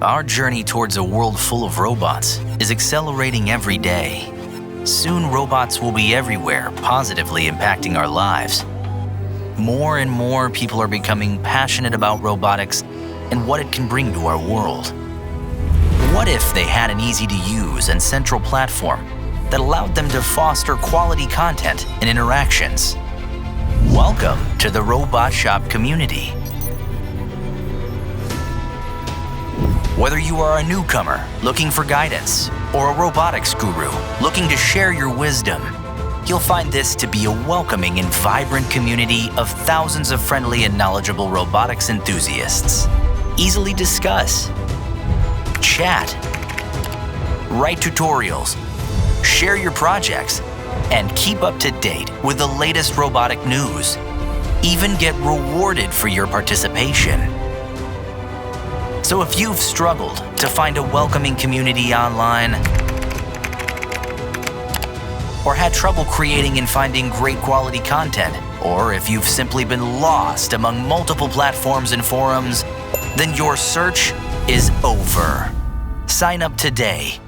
Our journey towards a world full of robots is accelerating every day. Soon, robots will be everywhere, positively impacting our lives. More and more people are becoming passionate about robotics and what it can bring to our world. What if they had an easy-to-use and central platform that allowed them to foster quality content and interactions? Welcome to the RobotShop Community. Whether you are a newcomer looking for guidance or a robotics guru looking to share your wisdom, you'll find this to be a welcoming and vibrant community of thousands of friendly and knowledgeable robotics enthusiasts. Easily discuss, chat, write tutorials, share your projects, and keep up to date with the latest robotic news. Even get rewarded for your participation. So if you've struggled to find a welcoming community online, or had trouble creating and finding great quality content, or if you've simply been lost among multiple platforms and forums, then your search is over. Sign up today